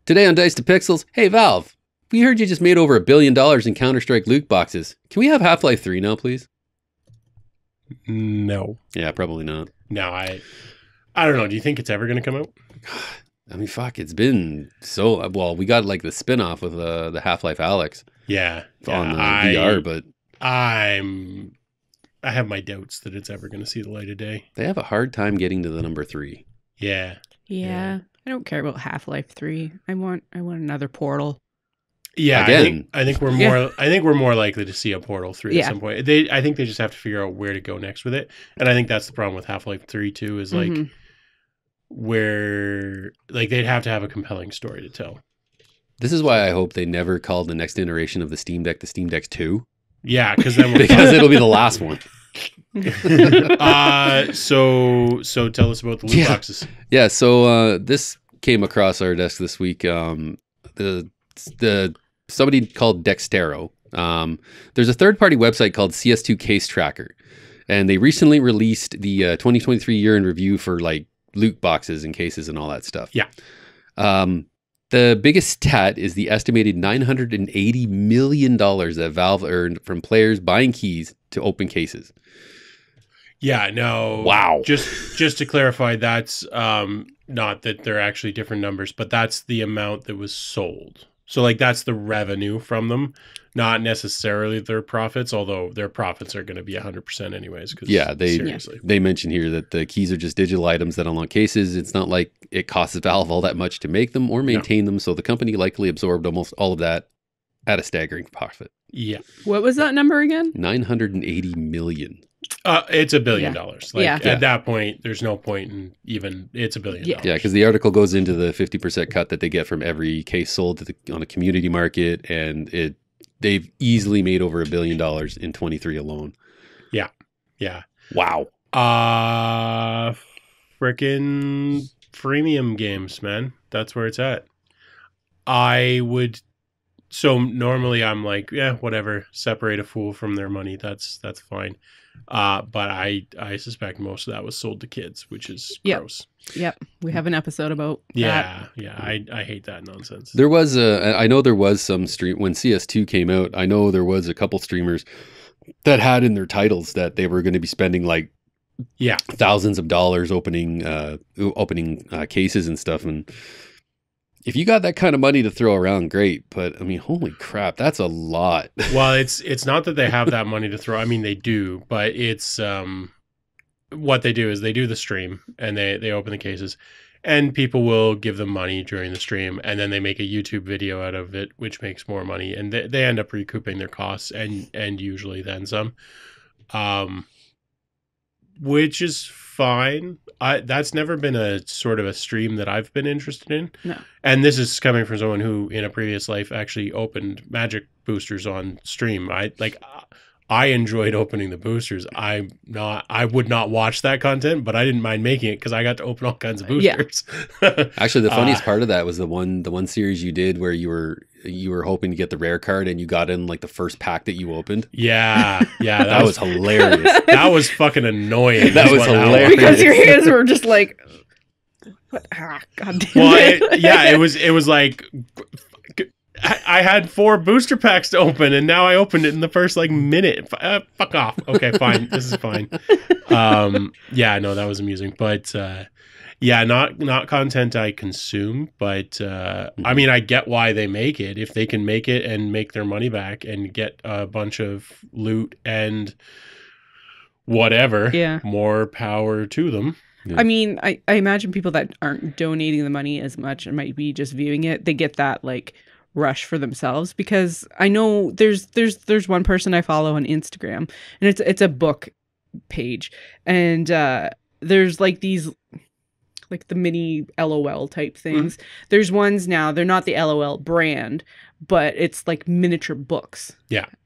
Today on Dice to Pixels, hey Valve, we heard you just made over $1 billion in Counter-Strike loot boxes. Can we have Half-Life 3 now, please? No. Yeah, probably not. No, I don't know. Do you think it's ever going to come out? I mean, fuck, it's been so... Well, we got like the spin-off with the Half-Life Alyx on the VR, but... I have my doubts that it's ever going to see the light of day. They have a hard time getting to the number 3. Yeah. Yeah. I don't care about Half-Life 3. I want another Portal. Yeah, Again. I think we're more likely to see a Portal 3 at some point. I think they just have to figure out where to go next with it. And I think that's the problem with Half-Life 3 too, is like where like they'd have to have a compelling story to tell. This is why I hope they never call the next iteration of the Steam Deck 2. Yeah, because then because it'll be the last one. So tell us about the loot boxes. Yeah, so this came across our desk this week. Somebody called Dextero. There's a third-party website called CS2 Case Tracker, and they recently released the 2023 year in review for like loot boxes and cases and all that stuff. Yeah. The biggest stat is the estimated $980 million that Valve earned from players buying keys to open cases. Yeah, no. Wow. Just to clarify, that's not that they're actually different numbers, but that's the amount that was sold. So like that's the revenue from them, not necessarily their profits, although their profits are going to be 100% anyways. They mention here that the keys are just digital items that unlock cases. It's not like it costs Valve all that much to make them or maintain them. So the company likely absorbed almost all of that at a staggering profit. Yeah. What was that number again? 980 million. It's $1 billion. At that point, there's no point in even, it's $1 billion. Yeah, because the article goes into the 50% cut that they get from every case sold on a community market, and they've easily made over $1 billion in 23 alone. Yeah. Yeah. Wow. Freaking freemium games, man. That's where it's at. So normally I'm like, yeah, whatever. Separate a fool from their money. That's fine. But I suspect most of that was sold to kids, which is gross. Yep. We have an episode about that. Yeah. I hate that nonsense. There was I know there was some stream when CS2 came out. I know there was a couple streamers that had in their titles that they were going to be spending like thousands of dollars opening cases and stuff. And if you got that kind of money to throw around, great. But I mean, holy crap, that's a lot. Well, it's not that they have that money to throw. I mean, they do, but it's what they do is they do the stream and they open the cases, and people will give them money during the stream, and then they make a YouTube video out of it, which makes more money, and they end up recouping their costs and usually then some, which is fine. That's never been a sort of a stream that I've been interested in. No. And this is coming from someone who in a previous life actually opened magic boosters on stream. I enjoyed opening the boosters. I would not watch that content, but I didn't mind making it because I got to open all kinds of boosters. Yeah. Actually, the funniest part of that was the one series you did where you were hoping to get the rare card and you got in like the first pack that you opened. Yeah. That was hilarious. That was fucking annoying. That was hilarious because your hands were just like, what? God damn it. It was like I had 4 booster packs to open, and now I opened it in the first like minute. Fuck off. Okay, fine. This is fine. That was amusing, but not content I consume. But I mean, I get why they make it. If they can make it and make their money back and get a bunch of loot and whatever, more power to them. Yeah. I mean, I imagine people that aren't donating the money as much and might be just viewing it, they get that like rush for themselves, because I know there's one person I follow on Instagram, and it's a book page, and there's like these like the mini LOL type things. There's ones now, they're not the LOL brand, but it's like miniature books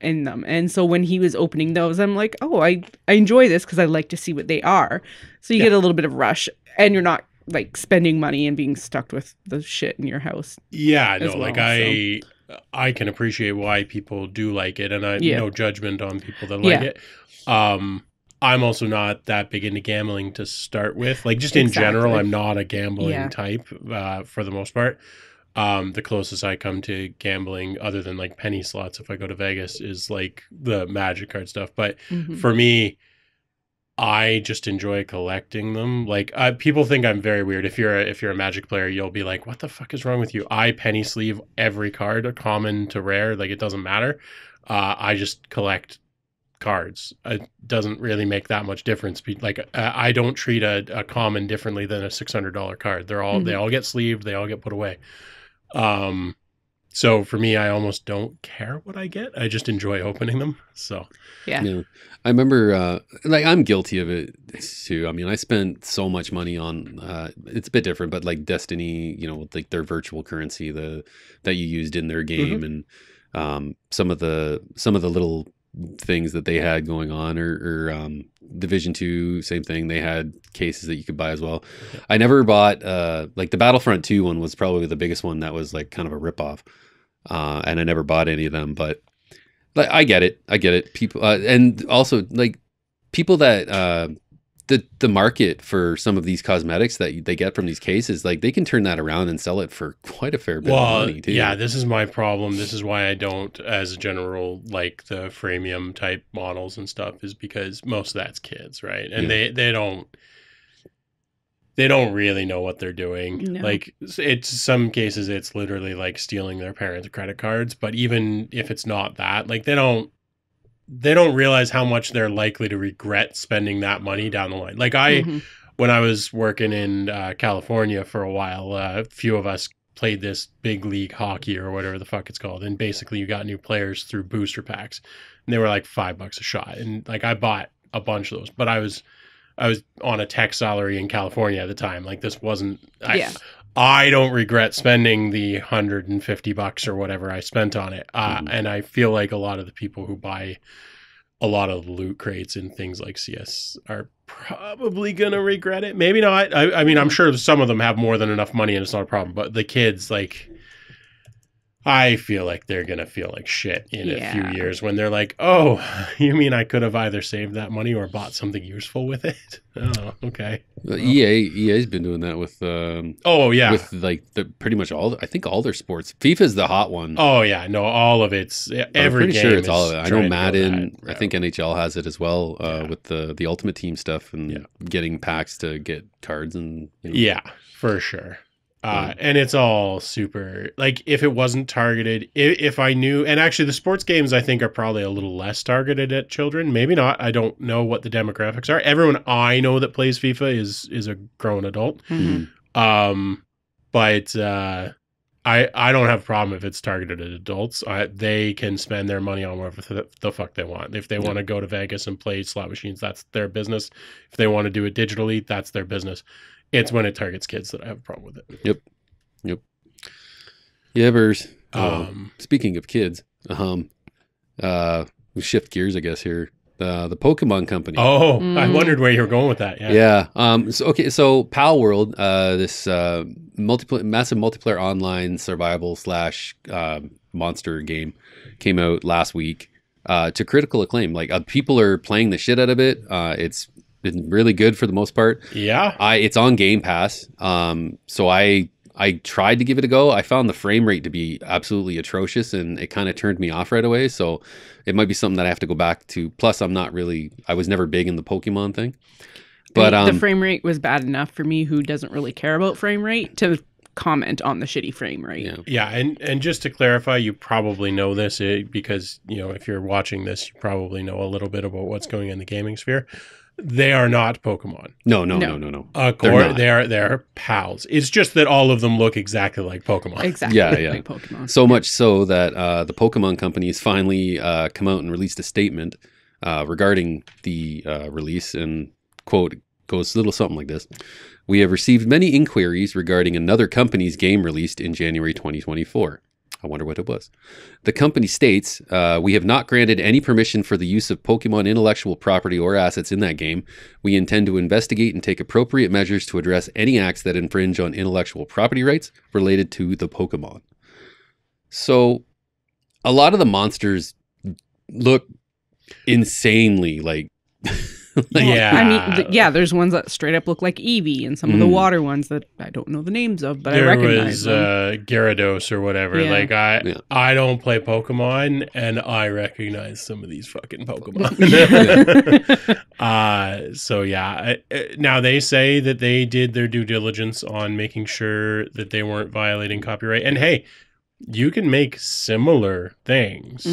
in them. And so when he was opening those, I'm like, oh, I enjoy this because I like to see what they are. So you get a little bit of rush, and you're not like spending money and being stuck with the shit in your house. I can appreciate why people do like it, and no judgment on people that like it. I'm also not that big into gambling to start with. Like just in general, I'm not a gambling type for the most part. The closest I come to gambling, other than like penny slots, if I go to Vegas, is like the Magic card stuff. But for me, I just enjoy collecting them. Like people think I'm very weird. If you're a Magic player, you'll be like, "What the fuck is wrong with you?" I penny sleeve every card, a common to rare. Like it doesn't matter. I just collect cards. It doesn't really make that much difference. Like I don't treat a common differently than a $600 card. They all get sleeved. They all get put away. So for me, I almost don't care what I get. I just enjoy opening them. So yeah. I remember, like I'm guilty of it too. I mean, I spent so much money on, it's a bit different, but like Destiny, like their virtual currency, that you used in their game, and some of the little things that they had going on, or Division 2, same thing. They had cases that you could buy as well. I never bought, like the Battlefront 2 one was probably the biggest one that was like kind of a ripoff. And I never bought any of them, but like, I get it. People, and also like people that, the market for some of these cosmetics that they get from these cases, like they can turn that around and sell it for quite a fair bit of money too. Yeah, this is my problem. This is why I don't, as a general, like the freemium type models and stuff, is because most of that's kids, right? And they don't really know what they're doing. No. Like it's some cases it's literally like stealing their parents' credit cards, but even if it's not that, like they don't realize how much they're likely to regret spending that money down the line. Like when I was working in California for a while, a few of us played this big league hockey or whatever the fuck it's called. And basically you got new players through booster packs, and they were like $5 a shot. And like I bought a bunch of those, but I was on a tech salary in California at the time. Like this wasn't, I don't regret spending the $150 or whatever I spent on it. And I feel like a lot of the people who buy a lot of loot crates and things like CS are probably going to regret it. Maybe not. I mean, I'm sure some of them have more than enough money and it's not a problem, but the kids, like, I feel like they're going to feel like shit in a few years when they're like, oh, you mean I could have either saved that money or bought something useful with it? Oh, okay. EA's been doing that with with like pretty much I think all their sports. FIFA's the hot one. Oh yeah, no, all of it's every I'm pretty game sure it's all of it. I know Madden. I think NHL has it as well, with the Ultimate Team stuff and getting packs to get cards and yeah, for sure. And it's all super, like, if it wasn't targeted, if I knew, and actually the sports games I think are probably a little less targeted at children. Maybe not. I don't know what the demographics are. Everyone I know that plays FIFA is a grown adult. But I don't have a problem if it's targeted at adults. They can spend their money on whatever the fuck they want. If they want to go to Vegas and play slot machines, that's their business. If they want to do it digitally, that's their business. It's when it targets kids that I have a problem with it. Yep. Yeah, Bers. Speaking of kids, we shift gears, I guess, here. The Pokemon Company. Oh, I wondered where you were going with that. Yeah. So Pal World, this massive multiplayer online survival / monster game, came out last week to critical acclaim. Like people are playing the shit out of it. It's been really good for the most part. Yeah. It's on Game Pass. So I tried to give it a go. I found the frame rate to be absolutely atrocious, and it kind of turned me off right away. So it might be something that I have to go back to. Plus, I was never big in the Pokemon thing. But the frame rate was bad enough for me, who doesn't really care about frame rate, to comment on the shitty frame rate. Yeah, and just to clarify, you probably know this because, if you're watching this, you probably know a little bit about what's going on in the gaming sphere. They are not Pokemon. No. They're pals. It's just that all of them look exactly like Pokemon. Exactly. Like Pokemon. So much so that the Pokemon companies finally come out and released a statement regarding the release, and quote goes a little something like this: "We have received many inquiries regarding another company's game released in January 2024. I wonder what it was. The company states, we have not granted any permission for the use of Pokemon intellectual property or assets in that game. We intend to investigate and take appropriate measures to address any acts that infringe on intellectual property rights related to the Pokemon." So a lot of the monsters look insanely like Yeah. I mean, there's ones that straight up look like Eevee, and some of the water ones that I don't know the names of, but I recognize them. There was Gyarados or whatever. Yeah. Like, I don't play Pokemon, and I recognize some of these fucking Pokemon. So, yeah. Now, they say that they did their due diligence on making sure that they weren't violating copyright. And, hey, you can make similar things.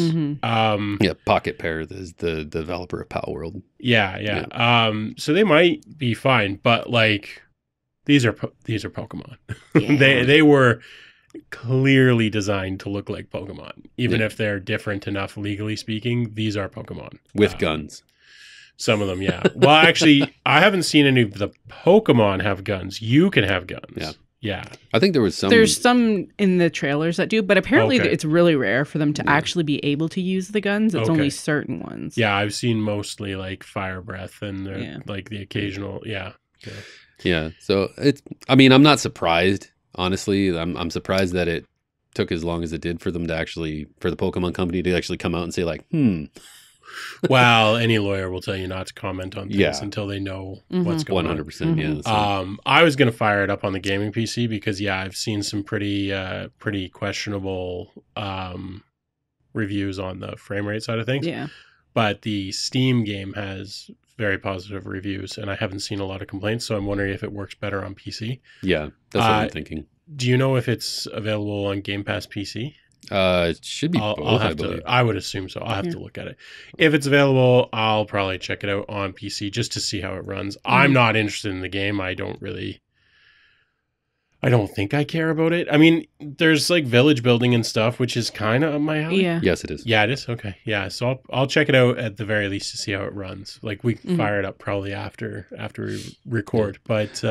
Pocket Pair is the developer of Pal World. Yeah. So they might be fine, but like these are Pokemon. Yeah. They were clearly designed to look like Pokemon, even if they're different enough legally speaking. These are Pokemon with guns. Some of them, yeah. Well, actually, I haven't seen any of the Pokemon have guns. You can have guns. Yeah. I think there was some. There's some in the trailers that do, but apparently Okay. it's really rare for them to actually be able to use the guns. It's only certain ones. Yeah, I've seen mostly like Fire Breath and like the occasional, yeah. So I'm not surprised, honestly. I'm surprised that it took as long as it did for them to actually, for the Pokemon company to actually come out and say like, Well, any lawyer will tell you not to comment on things until they know what's going on. 100%. Yeah. So. I was going to fire it up on the gaming PC because, I've seen some pretty questionable reviews on the frame rate side of things. Yeah. But the Steam game has very positive reviews, and I haven't seen a lot of complaints, so I'm wondering if it works better on PC. Yeah, that's what I'm thinking. Do you know if it's available on Game Pass PC? It should be both, I'll have to. I would assume so. I'll have to look at it. If it's available, I'll probably check it out on PC just to see how it runs. I'm not interested in the game. I don't think I care about it. I mean, there's like village building and stuff, which is kind of up my alley. Yeah. Yes, it is. Yeah, it is. Okay. Yeah. So I'll check it out at the very least to see how it runs. Like we can fire it up probably after we record. But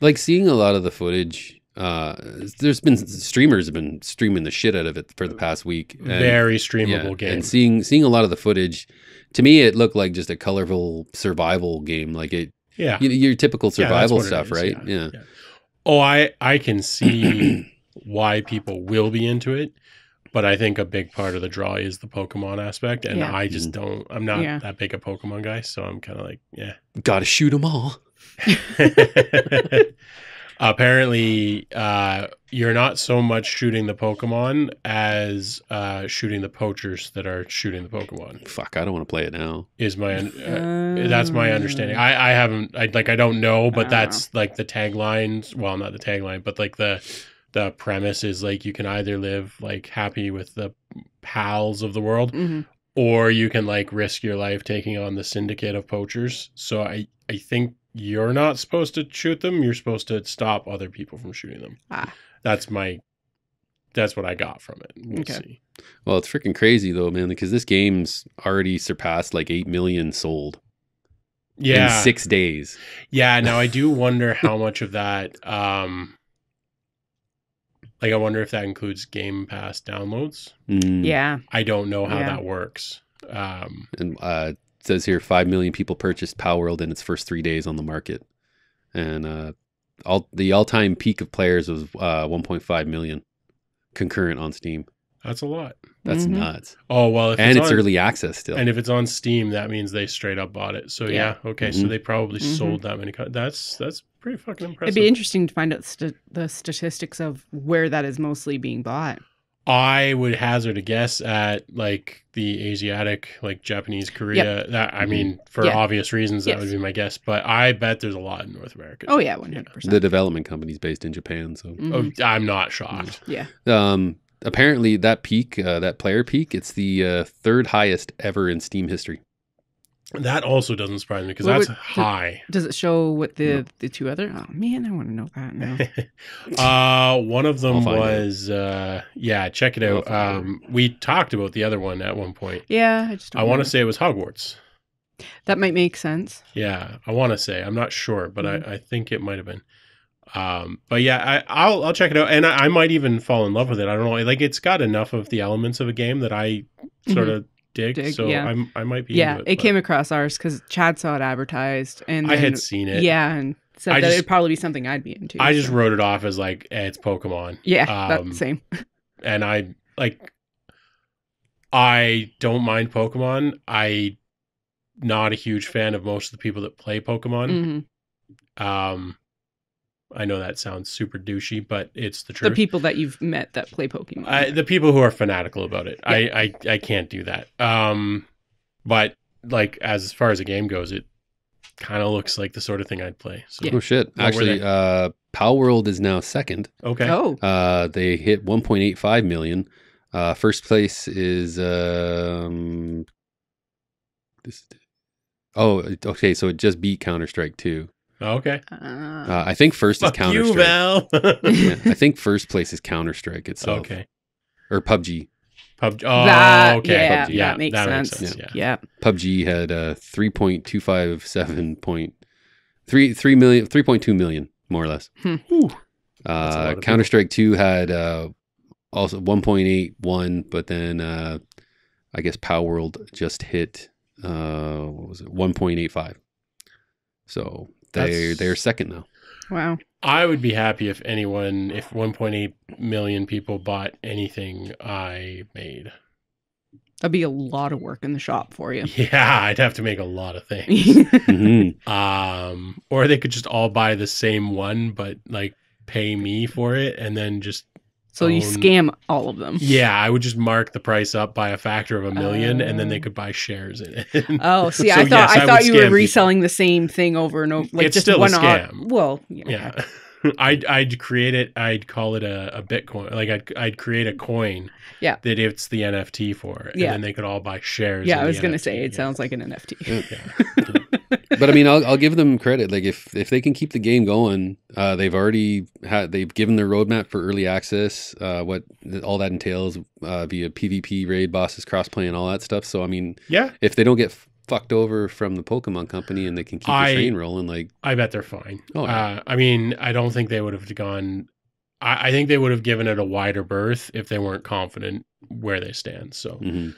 like seeing a lot of the footage. There's been streamers have been streaming the shit out of it for the past week. Very streamable game. And seeing a lot of the footage, to me, it looked like just a colorful survival game. Like it, your typical survival stuff, right? Yeah. Oh, I can see why people will be into it, but I think a big part of the draw is the Pokemon aspect, and I just don't. I'm not that big a Pokemon guy, so I'm kind of like, gotta shoot them all. Apparently, you're not so much shooting the Pokemon as shooting the poachers that are shooting the Pokemon. Fuck, I don't want to play it now. Is my that's my understanding. I don't know, but that's like the tagline. Well, not the tagline, but like the premise is like you can either live like happy with the pals of the world, or you can like risk your life taking on the syndicate of poachers. So I think you're not supposed to shoot them. You're supposed to stop other people from shooting them. That's what I got from it. We'll see. Well, it's freaking crazy though, man, because this game's already surpassed like 8 million sold. In 6 days. Yeah. Now I do wonder how much of that, like I wonder if that includes Game Pass downloads. Yeah. I don't know how that works. And it says here 5 million people purchased Pal World in its first 3 days on the market. And the all-time peak of players was 1.5 million concurrent on Steam. That's a lot. That's nuts. Oh, well, it's early access still. And if it's on Steam, that means they straight up bought it. So okay, so they probably sold that many. That's pretty fucking impressive. It'd be interesting to find out the statistics of where that is mostly being bought. I would hazard a guess at like the Asiatic, like Japanese, Korea. That I mean, for obvious reasons, that would be my guess. But I bet there's a lot in North America. Oh yeah, 100%. The development company's based in Japan, so I'm not shocked. Yeah. Apparently, that peak, that player peak, it's the third highest ever in Steam history. That also doesn't surprise me because that's high. Does it show what the two other? Oh man, I want to know that now. One of them was check it out. We talked about the other one at one point. Yeah, I want to say it was Hogwarts. That might make sense. Yeah, I want to say. I'm not sure, but I think it might have been. But yeah, I'll check it out, and I might even fall in love with it. I don't know. Like it's got enough of the elements of a game that I sort of dig, so I might be into it came across ours because Chad saw it advertised, and I had seen it. Yeah, and said that it'd probably be something I'd be into. I just wrote it off as like, it's Pokemon. Yeah, that's the same. And I don't mind Pokemon. I not a huge fan of most of the people that play Pokemon. Mhm. I know that sounds super douchey, but it's the The truth. people that you've met that play Pokemon. The people who are fanatical about it. Yeah. I can't do that. But like as far as a game goes, it kind of looks like the sort of thing I'd play. So Yeah. Oh shit! What were Actually, Pal World is now second. okay. Oh, They hit 1.85 million. First place is this. Oh, okay. So it just beat Counter-Strike 2. Okay. I think first is Fuck you, Counter-Strike. Val. Yeah, I think first place is Counter-Strike itself. Okay. Or PUBG. PUBG. Oh, that, okay. yeah, PUBG. that makes sense. Yeah. Yeah. PUBG had 3.2 million, more or less. Ooh. That's a lot of Counter-Strike 2 had also 1.81, but then I guess Power World just hit what was it, 1.85. So they're second now. Wow. I would be happy if 1.8 million people bought anything I made. That'd be a lot of work in the shop for you. Yeah, I'd have to make a lot of things. Mhm. Or they could just all buy the same one, but like pay me for it, and then just So you own- scam all of them. Yeah, I would just mark the price up by a factor of 1 million, and then they Oh. could buy shares in it. Oh, see, So, I thought yes, I I thought would you scam were people. reselling the same thing over and over, like It's just still a one scam. Well, Yeah. I'd create it. I'd call it a Bitcoin. Like I'd create a coin. Yeah. That it's the NFT for, and Yeah. then they could all buy shares. Yeah, in I was the gonna NFT. say it Yeah. sounds like an NFT. Yeah. But I mean, I'll give them credit. Like if they can keep the game going, they've given their roadmap for early access. What all that entails via PvP, raid bosses, crossplay, and all that stuff. So I mean, Yeah, if they don't get fucked over from the Pokemon Company and they can keep the train rolling, like I bet they're fine. Oh, yeah. I mean, I don't think they would have gone. I think they would have given it a wider berth if they weren't confident where they stand. So, mhm.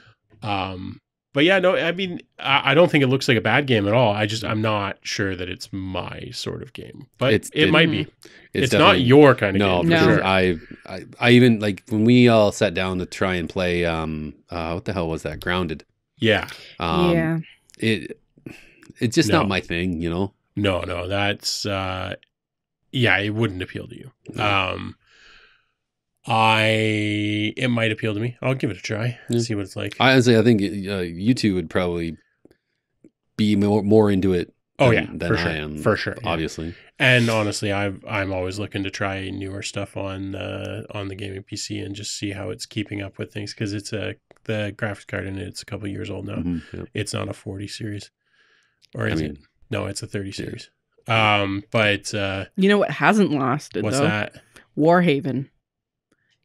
but yeah, no, I mean, I don't think it looks like a bad game at all. I'm not sure that it's my sort of game, but it might be. It's not definitely- your kind of No, game. for No. sure. I even like when we all sat down to try and play. What the hell was that? Grounded. Yeah. Yeah. It's just No. not my thing, you know. No, that's yeah, it wouldn't appeal to you. It might appeal to me. I'll give it a try. Yeah. See what it's like. I think you two would probably be more into it. Than for sure. I am, For sure. Yeah. obviously. And honestly, I'm always looking to try newer stuff on the gaming PC and just see how it's keeping up with things, because the graphics card in it's a couple years old now. Mhm, yeah. It's not a 40 series, or I is mean, it? No, it's a 30 yeah. series. But You know what hasn't lasted what's though? that? Warhaven.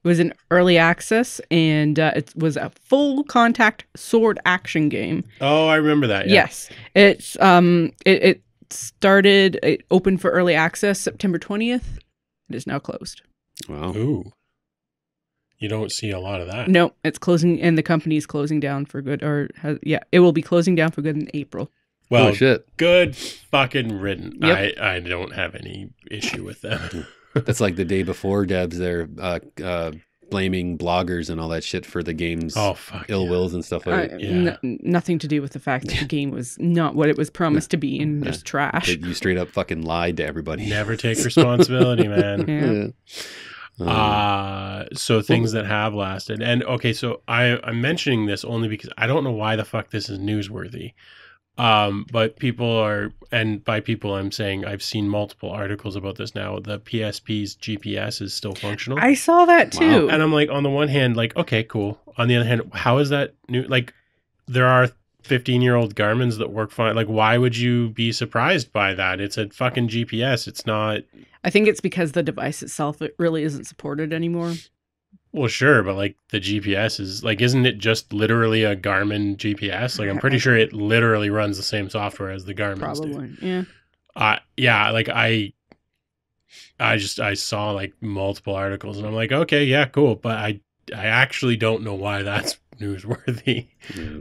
It was in early access, and it was a full contact sword action game. Oh, I remember that. Yeah. Yes, it's it opened for early access September 20th. It is now closed. Wow. Ooh. You don't see a lot of that. No, it's closing, and the company is closing down for good. It will be closing down for good in April. Well, Oh shit. good fucking riddance. Yep. I don't have any issue with them. That's like the day before Debs there blaming bloggers and all that shit for the game's Oh fuck. ill yeah. wills and stuff like that. Yeah. Nothing to do with the fact that the game was not what it was promised to be and just trash. That you straight up fucking lied to everybody. Never take responsibility, man. Yeah. So things that have lasted. And okay, so I'm mentioning this only because I don't know why the fuck this is newsworthy. But people are, and by people I'm saying I've seen multiple articles about this now. The PSP's GPS is still functional. I saw that Wow. too. And I'm like, on the one hand, like, okay, cool. On the other hand, how is that new? Like, there are 15-year-old Garmin's that work fine. Like, why would you be surprised by that? It's a fucking GPS. It's not. I think it's because the device itself, it really isn't supported anymore. Well, sure, but like the GPS is like, isn't it just literally a Garmin GPS? Like, I'm pretty sure it literally runs the same software as the Garmin's do. Probably, yeah. Yeah, like I saw like multiple articles and I'm like, okay, yeah, cool, but I actually don't know why that's newsworthy.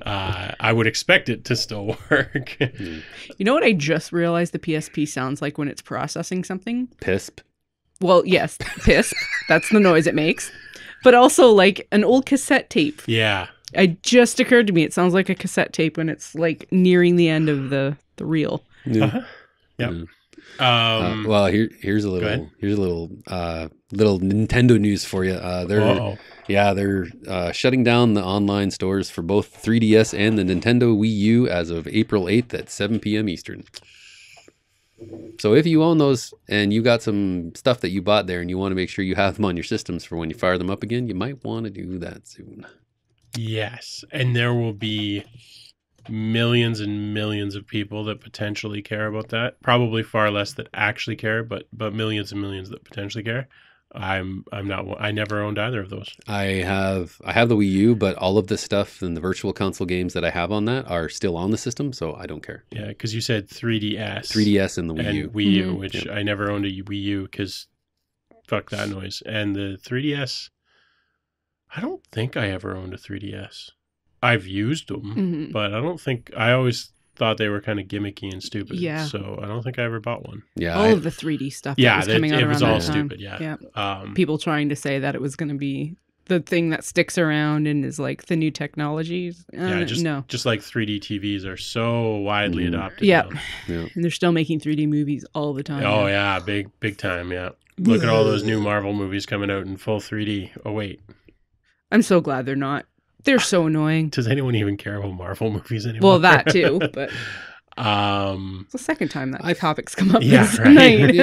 I would expect it to still work. You know what I just realized the PSP sounds like when it's processing something? Pisp. Well, yes, PISP. That's the noise it makes. But also like an old cassette tape. Yeah. It just occurred to me. It sounds like a cassette tape when it's like nearing the end of the reel. Yeah. Uh-huh. Yep. Well, here's a little little Nintendo news for you. They're shutting down the online stores for both 3DS and the Nintendo Wii U as of April 8th at 7 p.m. Eastern. So if you own those and you got some stuff that you bought there and you want to make sure you have them on your systems for when you fire them up again, you might want to do that soon. Yes, and there will be millions and millions of people that potentially care about that. Probably far less that actually care, but millions and millions that potentially care. I never owned either of those. I have the Wii U, but all of the stuff and the virtual console games that I have on that are still on the system, so I don't care. Yeah, because you said 3DS. 3DS and the Wii and U. Wii U, which I never owned a Wii U because fuck that noise. And the 3DS, I don't think I ever owned a 3DS. I've used them, but I don't think, I always thought they were kind of gimmicky and stupid. Yeah. So I don't think I ever bought one. Yeah. All of the 3D stuff that was coming out it was around all that time. stupid. Yeah. People trying to say that it was going to be the thing that sticks around and is like the new technologies. Just like 3D TVs are so widely adopted. Yeah. Now. And they're still making 3D movies all the time. Oh yeah. Big time. Yeah. Look at all those new Marvel movies coming out in full 3D. Oh wait. I'm so glad they're not. They're so annoying. Does anyone even care about Marvel movies anymore? Well, that too, but it's the second time that topic's come up this night.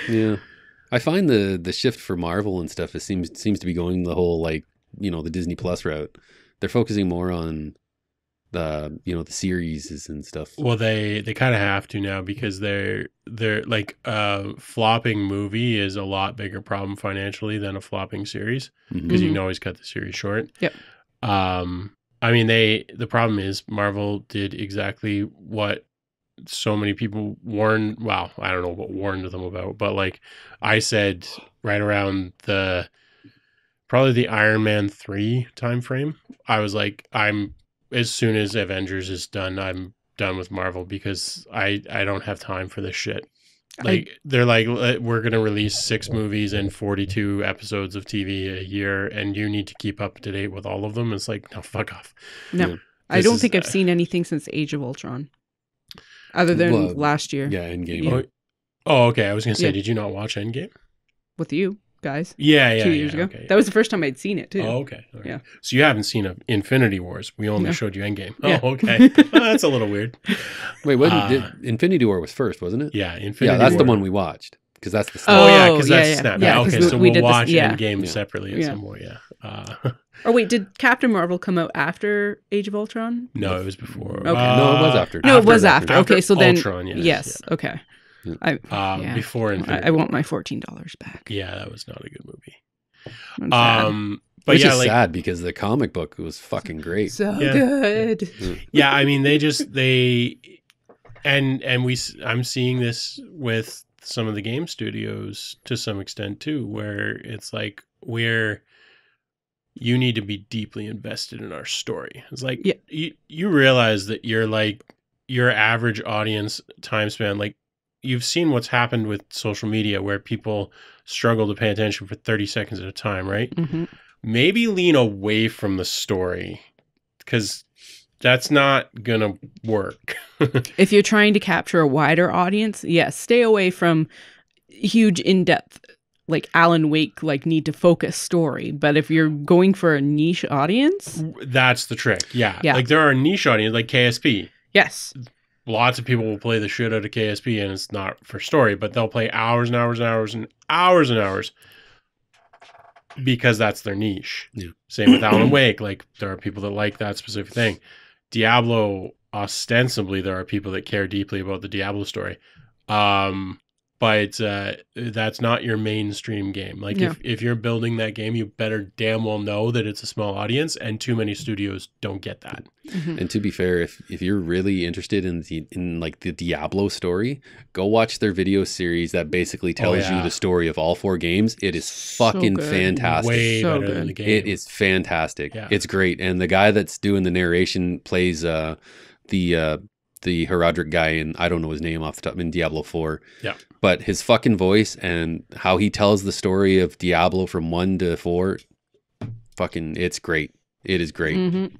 Yeah. I find the shift for Marvel and stuff seems to be going the whole the Disney Plus route. They're focusing more on the the series and stuff. Well, they kind of have to now because they're like flopping movie is a lot bigger problem financially than a flopping series because you can always cut the series short. Yep. I mean the problem is Marvel did exactly what so many people warned. Well, I don't know what warned them about, but like I said right around probably the Iron Man 3 time frame, I was like, as soon as Avengers is done, I'm done with Marvel because I don't have time for this shit. They're like, we're going to release 6 movies and 42 episodes of TV a year, and you need to keep up to date with all of them. It's like, no, fuck off. No, yeah. I don't think I've seen anything since Age of Ultron, other than last year. Yeah, Endgame. Yeah. Oh, okay. I was going to say, did you not watch Endgame? With you guys? Yeah. 2 years ago. Okay. That was the first time I'd seen it, too. Oh, okay. Right. Yeah. So you haven't seen Infinity Wars. We only showed you Endgame. Yeah. Oh, okay. That's a little weird. Wait, Infinity War was first, wasn't it? Yeah, Infinity War. Yeah, that's the one we watched. Because that's the snap. Oh, yeah, because that's Snap. Yeah, okay, so we'll watch Endgame separately at some point, Oh, wait, did Captain Marvel come out after Age of Ultron? No, it was before. Okay. No, it was after. No, it was after. Okay, so then... Ultron, yes. Okay. Before Infinity I want my $14 back. Yeah, that was not a good movie. But which is sad because the comic book was fucking great. So good. Yeah, I mean, I'm seeing this with some of the game studios to some extent too, where it's like you need to be deeply invested in our story. It's like you realize that your average audience time span, like you've seen what's happened with social media where people struggle to pay attention for 30 seconds at a time, right? Mm-hmm. Maybe lean away from the story because that's not gonna work. If you're trying to capture a wider audience, yes, stay away from huge in-depth like Alan Wake need to focus story. But if you're going for a niche audience, that's the trick. Yeah. Like there are niche audience like KSP. Yes. Lots of people will play the shit out of KSP and it's not for story, but they'll play hours and hours and hours and hours and hours because that's their niche. Yeah. Same with Alan Wake. Like there are people that like that specific thing. Diablo, ostensibly, there are people that care deeply about the Diablo story. But that's not your mainstream game. Like if you're building that game, you better damn well know that it's a small audience, and too many studios don't get that. Mm-hmm. And to be fair, if you're really interested in the Diablo story, go watch their video series that basically tells you the story of all 4 games. It is fucking fantastic. Way better than the game. It is fantastic. Yeah. It's great. And the guy that's doing the narration plays the Herodric guy, and I don't know his name off the top, in Diablo 4. Yeah. But his fucking voice and how he tells the story of Diablo from 1 to 4, fucking, it's great. It is great.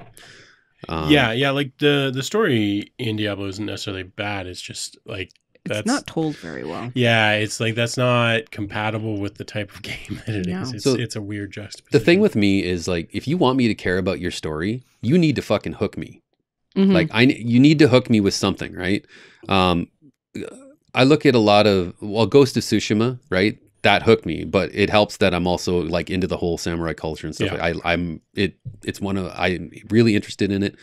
Yeah, like the story in Diablo isn't necessarily bad. It's just like it's not told very well. Yeah, it's like that's not compatible with the type of game that it is. It's a weird juxtaposition. The thing with me is like, if you want me to care about your story, you need to fucking hook me. Like you need to hook me with something, right? I look at a lot of Ghost of Tsushima, right? That hooked me, but it helps that I'm also like into the whole samurai culture and stuff. Yeah. I'm really interested in it,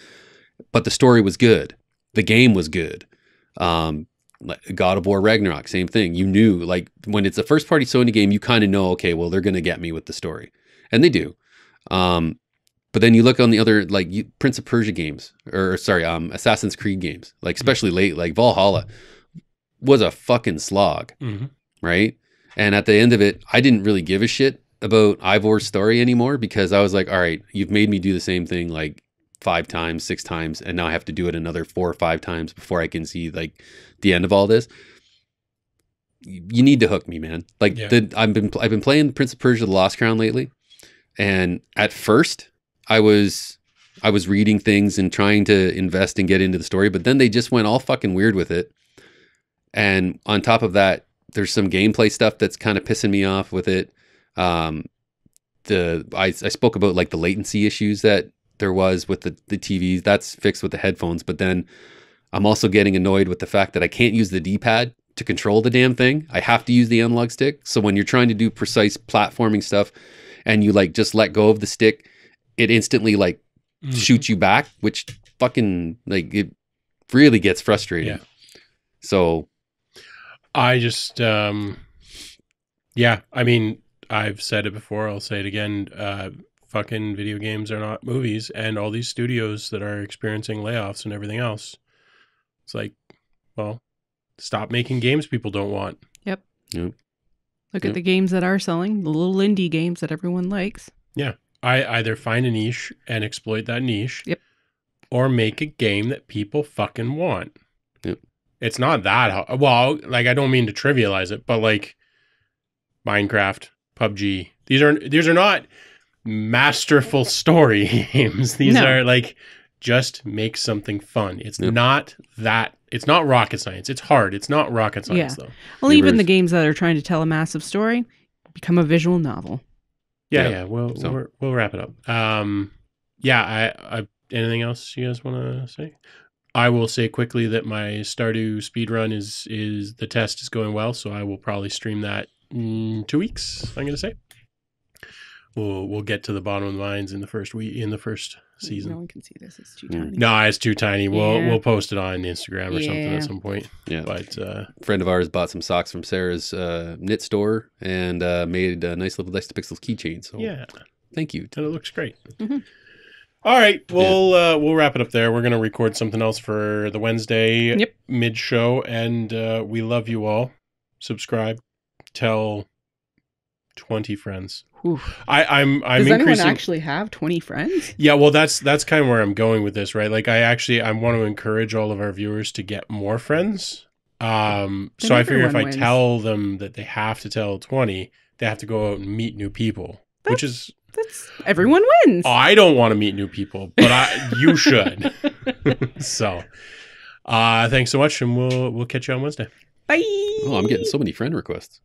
but the story was good. The game was good. God of War Ragnarok, same thing. You knew, like, when it's a first party Sony game, you kind of know, okay, well, they're going to get me with the story, and they do. But then you look on the other, like Prince of Persia games, Assassin's Creed games, like especially late, like Valhalla was a fucking slog, right? And at the end of it, I didn't really give a shit about Ivor's story anymore, because I was like, all right, you've made me do the same thing like 5 times, 6 times, and now I have to do it another 4 or 5 times before I can see like the end of all this. You need to hook me, man. Like I've been playing Prince of Persia: The Lost Crown lately, and at first I was reading things and trying to invest and get into the story, but then they just went all fucking weird with it. And on top of that, there's some gameplay stuff that's kind of pissing me off with it. I spoke about like the latency issues that there was with the TVs. That's fixed with the headphones, but then I'm also getting annoyed with the fact that I can't use the D-pad to control the damn thing. I have to use the analog stick. So when you're trying to do precise platforming stuff and you like just let go of the stick, it instantly like shoots you back, which fucking like it really gets frustrating. Yeah. So I just I mean, I've said it before, I'll say it again. Fucking video games are not movies, and all these studios that are experiencing layoffs and everything else, it's like, well, stop making games people don't want. Yep. Look at the games that are selling, the little indie games that everyone likes. Yeah. I either find a niche and exploit that niche. Yep. Or make a game that people fucking want. Yep. It's not that hard. Well, like, I don't mean to trivialize it, but like Minecraft, PUBG, these are not masterful story games. These are like, just make something fun. It's not rocket science. It's hard. It's not rocket science though. Well, even the games that are trying to tell a massive story become a visual novel. Yeah. We'll wrap it up. I anything else you guys want to say? I will say quickly that my Stardew speedrun is the test is going well, so I will probably stream that in 2 weeks. I'm going to say we'll get to the bottom of the mines in the first season. No one can see this; it's too tiny. No, it's too tiny. We'll post it on Instagram or something at some point. Yeah, but a friend of ours bought some socks from Sarah's knit store and made a nice little Dice to Pixels keychain. So thank you. And it looks great. All right, we'll wrap it up there. We're gonna record something else for the Wednesday mid show, and we love you all. Subscribe, tell 20 friends. I'm Does increasing. anyone actually have 20 friends? Yeah, well, that's kind of where I'm going with this, right? Like, I want to encourage all of our viewers to get more friends. So I figure if I tell them that they have to tell 20, they have to go out and meet new people, that's everyone wins. I don't want to meet new people, but you should. So, thanks so much, and we'll catch you on Wednesday. Bye. Oh, I'm getting so many friend requests.